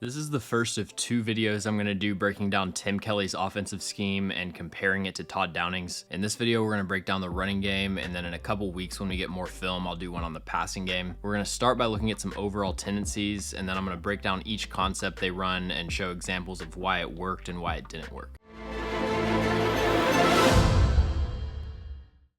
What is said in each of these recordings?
This is the first of two videos I'm going to do breaking down Tim Kelly's offensive scheme and comparing it to Todd Downing's. In this video, we're going to break down the running game, and then in a couple weeks when we get more film, I'll do one on the passing game. We're going to start by looking at some overall tendencies, and then I'm going to break down each concept they run and show examples of why it worked and why it didn't work.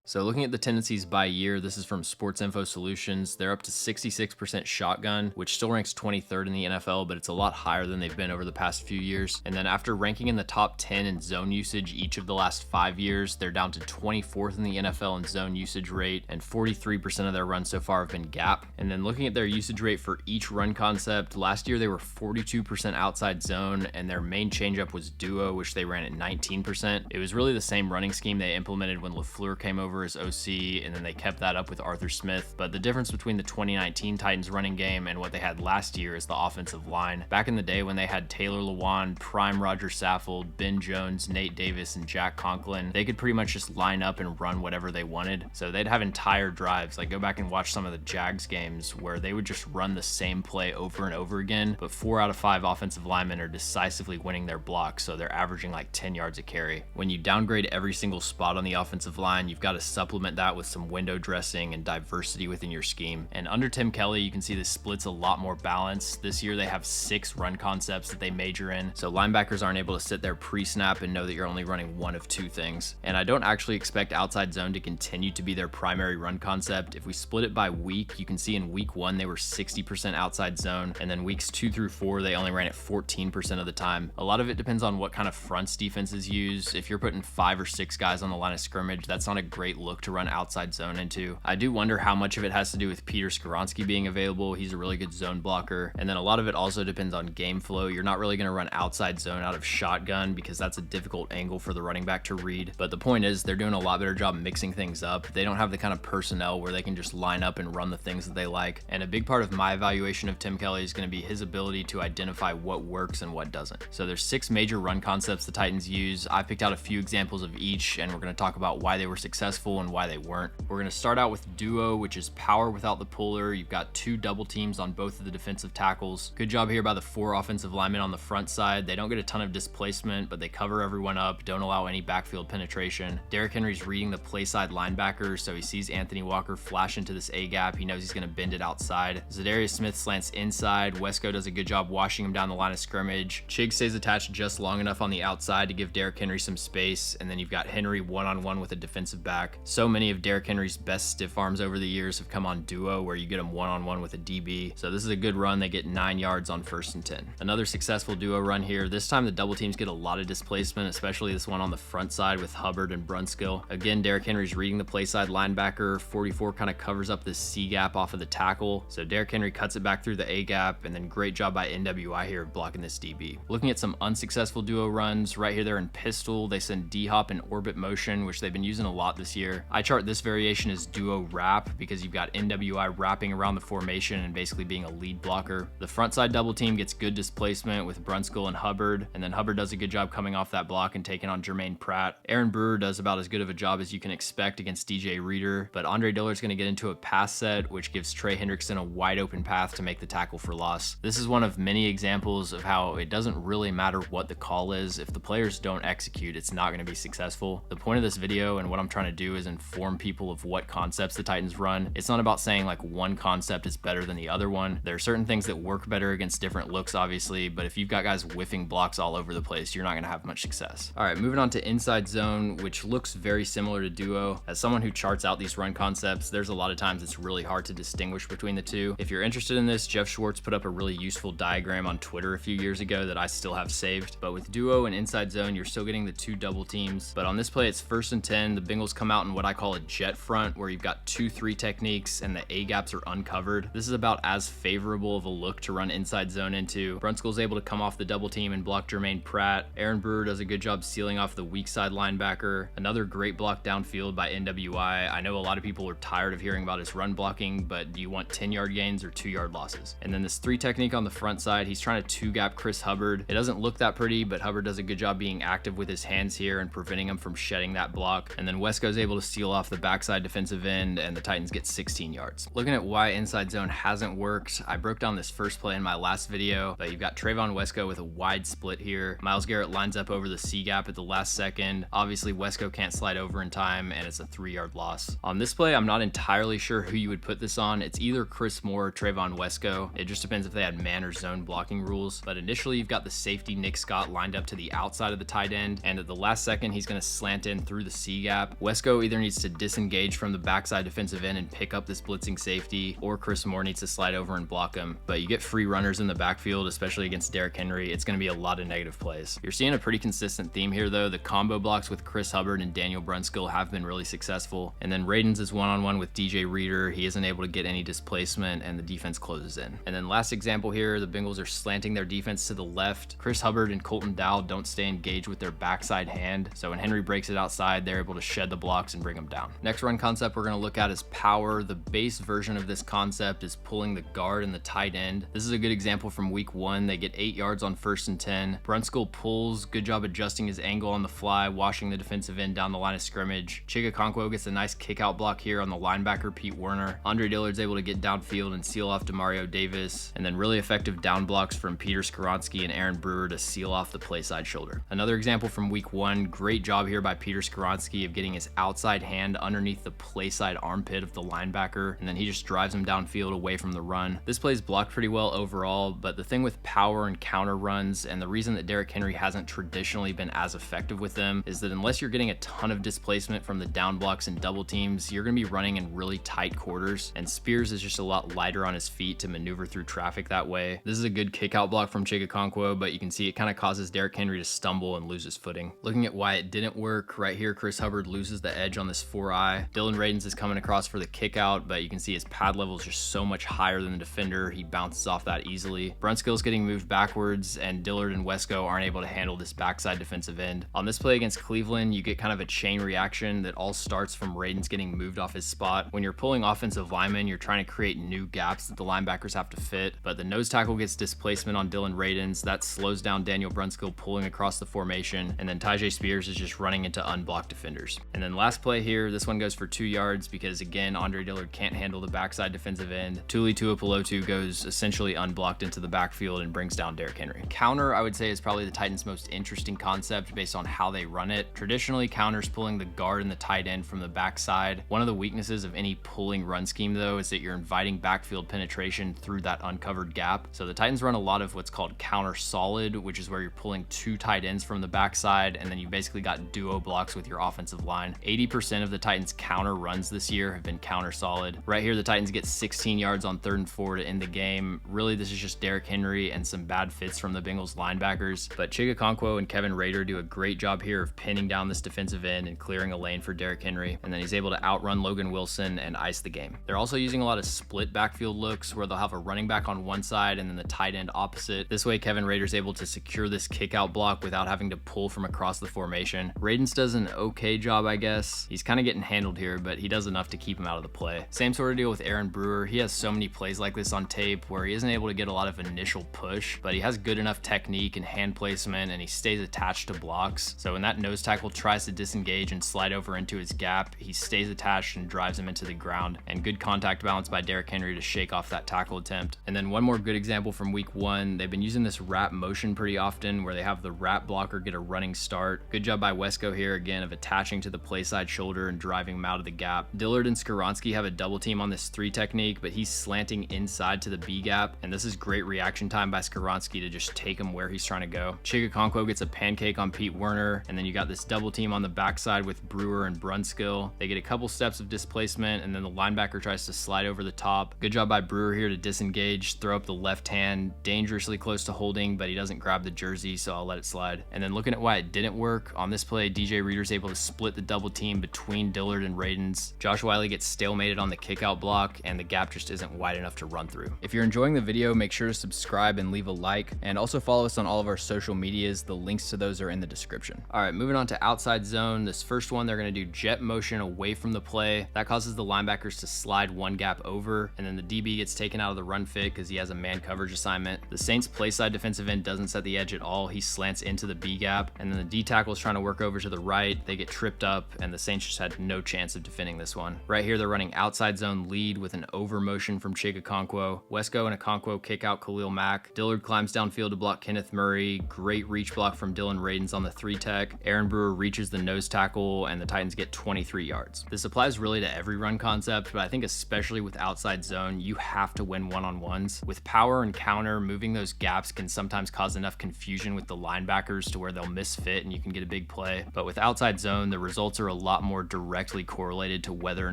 So looking at the tendencies by year, this is from Sports Info Solutions. They're up to 66% shotgun, which still ranks 23rd in the NFL, but it's a lot higher than they've been over the past few years. And then after ranking in the top 10 in zone usage each of the last 5 years, they're down to 24th in the NFL in zone usage rate, and 43% of their runs so far have been gap. And then looking at their usage rate for each run concept, last year they were 42% outside zone, and their main changeup was duo, which they ran at 19%. It was really the same running scheme they implemented when LaFleur came over as OC, and then they kept that up with Arthur Smith. But the difference between the 2019 Titans running game and what they had last year is the offensive line. Back in the day when they had Taylor Lewan, prime Roger Saffold, Ben Jones, Nate Davis, and Jack Conklin, they could pretty much just line up and run whatever they wanted. So they'd have entire drives. Like, go back and watch some of the Jags games where they would just run the same play over and over again, but 4 out of 5 offensive linemen are decisively winning their blocks, so they're averaging like 10 yards a carry. When you downgrade every single spot on the offensive line, you've got to supplement that with some window dressing and diversity within your scheme. And under Tim Kelly, you can see the split's a lot more balanced. This year they have 6 run concepts that they major in, so linebackers aren't able to sit there pre-snap and know that you're only running one of 2 things. And I don't actually expect outside zone to continue to be their primary run concept. If we split it by week, you can see in week 1 they were 60% outside zone, and then weeks 2 through 4 they only ran it 14% of the time. A lot of it depends on what kind of fronts defenses use. If you're putting 5 or 6 guys on the line of scrimmage, that's not a great look to run outside zone into. I do wonder how much of it has to do with Peter Skoronski being available. He's a really good zone blocker. And then a lot of it also depends on game flow. You're not really going to run outside zone out of shotgun because that's a difficult angle for the running back to read. But the point is, they're doing a lot better job mixing things up. They don't have the kind of personnel where they can just line up and run the things that they like. And a big part of my evaluation of Tim Kelly is going to be his ability to identify what works and what doesn't. So there's 6 major run concepts the Titans use. I picked out a few examples of each, and we're going to talk about why they were successful and why they weren't. We're going to start out with duo, which is power without the puller. You've got 2 double teams on both of the defensive tackles. Good job here by the 4 offensive linemen on the front side. They don't get a ton of displacement, but they cover everyone up, don't allow any backfield penetration. Derrick Henry's reading the play side linebacker, so he sees Anthony Walker flash into this A gap. He knows he's going to bend it outside. Zadarius Smith slants inside. Wesco does a good job washing him down the line of scrimmage. Chig stays attached just long enough on the outside to give Derrick Henry some space, and then you've got Henry one-on-one with a defensive back. So many of Derrick Henry's best stiff arms over the years have come on duo, where you get them one-on-one with a DB. So this is a good run. They get 9 yards on 1st and 10. Another successful duo run here. This time the double teams get a lot of displacement, especially this one on the front side with Hubbard and Brunskill. Again, Derrick Henry's reading the play side linebacker. 44 kind of covers up this C gap off of the tackle. So Derrick Henry cuts it back through the A gap, and then great job by NWI here of blocking this DB. Looking at some unsuccessful duo runs, right here they're in pistol. They send D-hop in orbit motion, which they've been using a lot this year. I chart this variation as duo wrap because you've got NWI wrapping around the formation and basically being a lead blocker. The front side double team gets good displacement with Brunskill and Hubbard, and then Hubbard does a good job coming off that block and taking on Jermaine Pratt. Aaron Brewer does about as good of a job as you can expect against DJ Reader, but Andre Dillard's going to get into a pass set, which gives Trey Hendrickson a wide open path to make the tackle for loss. This is one of many examples of how it doesn't really matter what the call is. If the players don't execute, it's not going to be successful. The point of this video and what I'm trying to do is inform people of what concepts the Titans run. It's not about saying like one concept is better than the other one. There are certain things that work better against different looks, obviously, but if you've got guys whiffing blocks all over the place, you're not going to have much success. All right, moving on to inside zone, which looks very similar to duo. As someone who charts out these run concepts, there's a lot of times it's really hard to distinguish between the two. If you're interested in this, Jeff Schwartz put up a really useful diagram on Twitter a few years ago that I still have saved. But with duo and inside zone, you're still getting the 2 double teams. But on this play, it's 1st and 10. The Bengals come out in what I call a jet front, where you've got 2-3 techniques and the A gaps are uncovered. This is about as favorable of a look to run inside zone into. Brunskill's able to come off the double team and block Jermaine Pratt. Aaron Brewer does a good job sealing off the weak side linebacker. Another great block downfield by NWI. I know a lot of people are tired of hearing about his run blocking, but do you want 10-yard gains or 2-yard losses? And then this 3 technique on the front side, he's trying to 2-gap Chris Hubbard. It doesn't look that pretty, but Hubbard does a good job being active with his hands here and preventing him from shedding that block. And then Wesco's able able to seal off the backside defensive end, and the Titans get 16 yards. Looking at why inside zone hasn't worked, I broke down this first play in my last video, but you've got Trayvon Wesco with a wide split here. Myles Garrett lines up over the C gap at the last second. Obviously, Wesco can't slide over in time, and it's a 3-yard loss. On this play, I'm not entirely sure who you would put this on. It's either Chris Moore or Trayvon Wesco. It just depends if they had man or zone blocking rules. But initially, you've got the safety Nick Scott lined up to the outside of the tight end, and at the last second, he's going to slant in through the C gap. Wesco either needs to disengage from the backside defensive end and pick up this blitzing safety, or Chris Moore needs to slide over and block him. But you get free runners in the backfield, especially against Derrick Henry. It's going to be a lot of negative plays. You're seeing a pretty consistent theme here, though. The combo blocks with Chris Hubbard and Daniel Brunskill have been really successful. And then Radens is one-on-one with DJ Reader. He isn't able to get any displacement, and the defense closes in. And then last example here, the Bengals are slanting their defense to the left. Chris Hubbard and Colton Dowd don't stay engaged with their backside hand, so when Henry breaks it outside, they're able to shed the blocks and bring them down. Next run concept we're going to look at is power. The base version of this concept is pulling the guard and the tight end. This is a good example from week 1. They get 8 yards on 1st and 10. Brunskill pulls, good job adjusting his angle on the fly, washing the defensive end down the line of scrimmage. Chigakonkwo gets a nice kick out block here on the linebacker Pete Werner. Andre Dillard's able to get downfield and seal off Demario Davis, and then really effective down blocks from Peter Skoronski and Aaron Brewer to seal off the play side shoulder. Another example from week 1, great job here by Peter Skoronski of getting his outside hand underneath the play side armpit of the linebacker, and then he just drives him downfield away from the run. This play's blocked pretty well overall, but the thing with power and counter runs, and the reason that Derrick Henry hasn't traditionally been as effective with them, is that unless you're getting a ton of displacement from the down blocks and double teams, you're going to be running in really tight quarters, and Spears is just a lot lighter on his feet to maneuver through traffic that way. This is a good kick out block from Chigakonkwo, but you can see it kind of causes Derrick Henry to stumble and lose his footing. Looking at why it didn't work, right here Chris Hubbard loses the edge on this 4-eye. Dylan Radens is coming across for the kick out, but you can see his pad level is just so much higher than the defender. He bounces off that easily. Brunskill's getting moved backwards, and Dillard and Wesco aren't able to handle this backside defensive end. On this play against Cleveland, you get kind of a chain reaction that all starts from Radens getting moved off his spot. When you're pulling offensive linemen, you're trying to create new gaps that the linebackers have to fit, but the nose tackle gets displacement on Dylan Radens. That slows down Daniel Brunskill pulling across the formation, and then Tyjae Spears is just running into unblocked defenders. And then last play here, this one goes for 2 yards because, again, Andre Dillard can't handle the backside defensive end. Tuli Tuipulotu goes essentially unblocked into the backfield and brings down Derrick Henry. Counter, I would say, is probably the Titans' most interesting concept based on how they run it. Traditionally, counters pulling the guard and the tight end from the backside. One of the weaknesses of any pulling run scheme, though, is that you're inviting backfield penetration through that uncovered gap. So the Titans run a lot of what's called counter solid, which is where you're pulling 2 tight ends from the backside, and then you basically got duo blocks with your offensive line. 80% of the Titans' counter runs this year have been counter solid. Right here, the Titans get 16 yards on 3rd and 4 to end the game. Really, this is just Derrick Henry and some bad fits from the Bengals linebackers, but Chigakonkwo and Kevin Rader do a great job here of pinning down this defensive end and clearing a lane for Derrick Henry, and then he's able to outrun Logan Wilson and ice the game. They're also using a lot of split backfield looks where they'll have a running back on one side and then the tight end opposite. This way, Kevin Rader's able to secure this kick out block without having to pull from across the formation. Radens does an okay job, I guess. He's kind of getting handled here, but he does enough to keep him out of the play. Same sort of deal with Aaron Brewer. He has so many plays like this on tape where he isn't able to get a lot of initial push, but he has good enough technique and hand placement, and he stays attached to blocks. So when that nose tackle tries to disengage and slide over into his gap, he stays attached and drives him into the ground, and good contact balance by Derrick Henry to shake off that tackle attempt. And then one more good example from week 1, they've been using this wrap motion pretty often where they have the wrap blocker get a running start. Good job by Wesco here again of attaching to the play side shoulder and driving him out of the gap. Dillard and Skoronski have a double team on this 3 technique, but he's slanting inside to the B gap, and this is great reaction time by Skoronski to just take him where he's trying to go. Chigakonkwo gets a pancake on Pete Werner, and then you got this double team on the backside with Brewer and Brunskill. They get a couple steps of displacement, and then the linebacker tries to slide over the top. Good job by Brewer here to disengage, throw up the left hand, dangerously close to holding, but he doesn't grab the jersey, so I'll let it slide. And then looking at why it didn't work, on this play, DJ Reader's able to split the double team between Dillard and Radens. Josh Wiley gets stalemated on the kickout block, and the gap just isn't wide enough to run through. If you're enjoying the video, make sure to subscribe and leave a like, and also follow us on all of our social medias. The links to those are in the description. All right, moving on to outside zone. This first one, they're going to do jet motion away from the play. That causes the linebackers to slide one gap over, and then the DB gets taken out of the run fit because he has a man coverage assignment. The Saints play side defensive end doesn't set the edge at all. He slants into the B gap, and then the D tackle is trying to work over to the right. They get tripped up, and the Saints just had no chance of defending this one. Right here, they're running outside zone lead with an over motion from Chig Okonkwo. Wesco and Okonkwo kick out Khalil Mack. Dillard climbs downfield to block Kenneth Murray. Great reach block from Dylan Radins on the 3-tech. Aaron Brewer reaches the nose tackle, and the Titans get 23 yards. This applies really to every run concept, but I think especially with outside zone, you have to win one-on-ones. With power and counter, moving those gaps can sometimes cause enough confusion with the linebackers to where they'll misfit and you can get a big play. But with outside zone, the results are a lot more directly correlated to whether or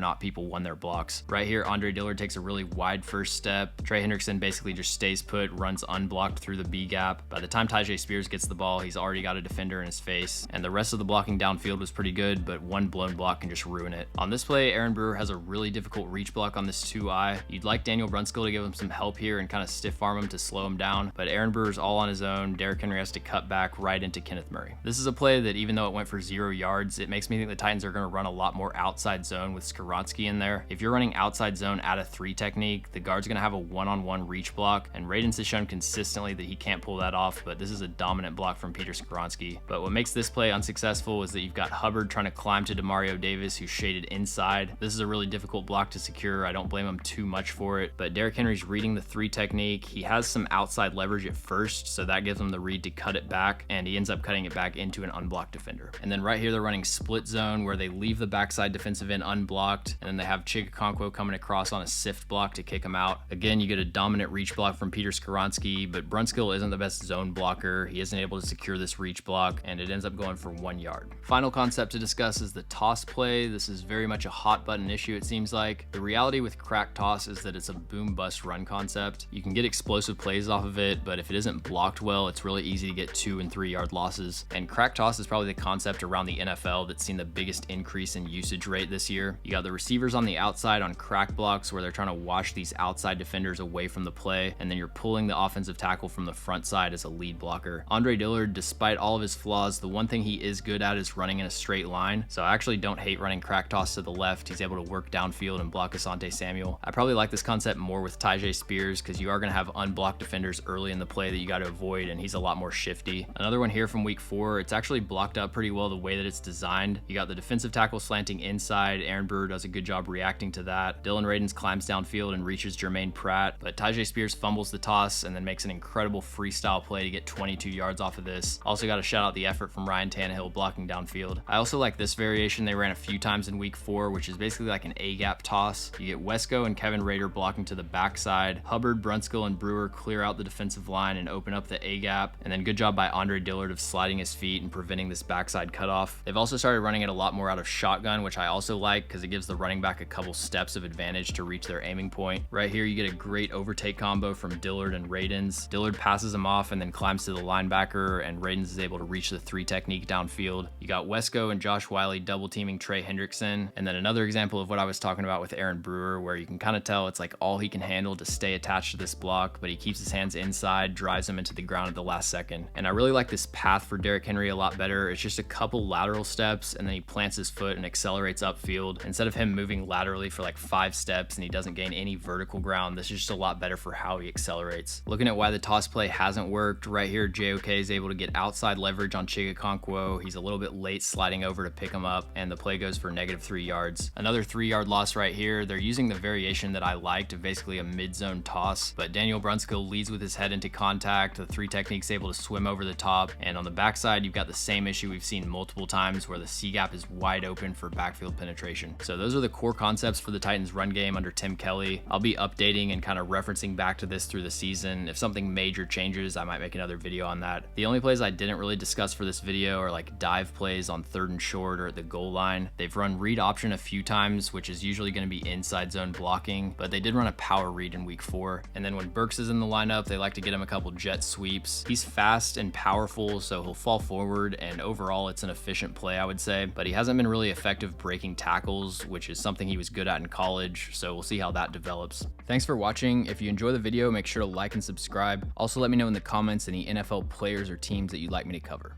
not people won their blocks. Right here, Andre Dillard takes a really wide first step. Trey Hendrickson basically just stays put, runs unblocked through the B gap. By the time Tyjae Spears gets the ball, he's already got a defender in his face, and the rest of the blocking downfield was pretty good, but one blown block can just ruin it. On this play, Aaron Brewer has a really difficult reach block on this 2-eye. You'd like Daniel Brunskill to give him some help here and kind of stiff arm him to slow him down, but Aaron Brewer's all on his own. Derrick Henry has to cut back right into Kenneth Murray. This is a play that even though it went for 0 yards, it makes me think the Titans are going to run a lot more outside zone with Skoronski in there. If you're running outside zone at a 3 technique, the guard's going to have a one-on-one reach block, and Radins has shown consistently that he can't pull that off, but this is a dominant block from Peter Skoronski. But what makes this play unsuccessful is that you've got Hubbard trying to climb to Demario Davis, who's shaded inside. This is a really difficult block to secure. I don't blame him too much for it, but Derrick Henry's reading the 3 technique. He has some outside leverage at first, so that gives him the read to cut it back, and he ends up cutting it back into an unblocked defender. And then right here, they're running split zone where they leave the backside defensive end unblocked, and then they have Chig Okonkwo coming across on a sift block to kick him out. Again, you get a dominant reach block from Peter Skoronski, but Brunskill isn't the best zone blocker. He isn't able to secure this reach block, and it ends up going for 1 yard. Final concept to discuss is the toss play. This is very much a hot button issue, it seems like. The reality with crack toss is that it's a boom bust run concept. You can get explosive plays off of it, but if it isn't blocked well, it's really easy to get 2 and 3 yard losses. And crack toss is probably the concept around the NFL that's seen the biggest increase in usage rate this year. You got the receivers on the outside on crack blocks where they're trying to wash these outside defenders away from the play, and then you're pulling the offensive tackle from the front side as a lead blocker. Andre Dillard, despite all of his flaws, the one thing he is good at is running in a straight line, so I actually don't hate running crack toss to the left. He's able to work downfield and block Asante Samuel. I probably like this concept more with Tyjae Spears because you are going to have unblocked defenders early in the play that you got to avoid, and he's a lot more shifty. Another one here from week 4, it's actually blocked up pretty well the way that it's designed. You got the defensive tackle slanting inside. Aaron Brewer does a good job reacting to that. Dylan Radins climbs downfield and reaches Jermaine Pratt, but Tyjae Spears fumbles the toss and then makes an incredible freestyle play to get 22 yards off of this. Also got to shout out the effort from Ryan Tannehill blocking downfield. I also like this variation they ran a few times in week 4, which is basically like an A-gap toss. You get Wesco and Kevin Rader blocking to the backside. Hubbard, Brunskill, and Brewer clear out the defensive line and open up the A-gap, and then good job by Andre Dillard of sliding his feet and preventing this backside cutoff. They've also started running it a lot more out of shotgun, which I also like because it gives the running back a couple steps of advantage to reach their aiming point. Right here, you get a great overtake combo from Dillard and Radins. Dillard passes him off and then climbs to the linebacker, and Radins is able to reach the 3 technique downfield. You got Wesco and Josh Wiley double teaming Trey Hendrickson, and then another example of what I was talking about with Aaron Brewer, where you can kind of tell it's like all he can handle to stay attached to this block, but he keeps his hands inside, drives him into the ground at the last second. And I really like this path for Derrick Henry a lot better. It's just a couple lateral steps, and then he plants his foot and accelerates upfield. Instead of him moving laterally for like 5 steps and he doesn't gain any vertical ground, this is just a lot better for how he accelerates. Looking at why the toss play hasn't worked, right here JOK is able to get outside leverage on Chig Okonkwo. He's a little bit late sliding over to pick him up, and the play goes for -3 yards. Another 3-yard loss right here. They're using the variation that I liked of basically a mid-zone toss, but Daniel Brunskill leads with his head into contact. The 3 technique's able to swim over the top, and on the backside you've got the same issue we've seen multiple times where the C-gap is wide open for backfield penetration. So those are the core concepts for the Titans run game under Tim Kelly. I'll be updating and kind of referencing back to this through the season. If something major changes, I might make another video on that. The only plays I didn't really discuss for this video are like dive plays on 3rd and short or at the goal line. They've run read option a few times, which is usually going to be inside zone blocking, but they did run a power read in week 4. And then when Burks is in the lineup, they like to get him a couple jet sweeps. He's fast and powerful, so he'll fall forward, and overall it's an efficient play, I would say, but he hasn't been really effective breaking tackles, which is something he was good at in college, so we'll see how that develops. Thanks for watching. If you enjoy the video, make sure to like and subscribe. Also let me know in the comments any NFL players or teams that you'd like me to cover.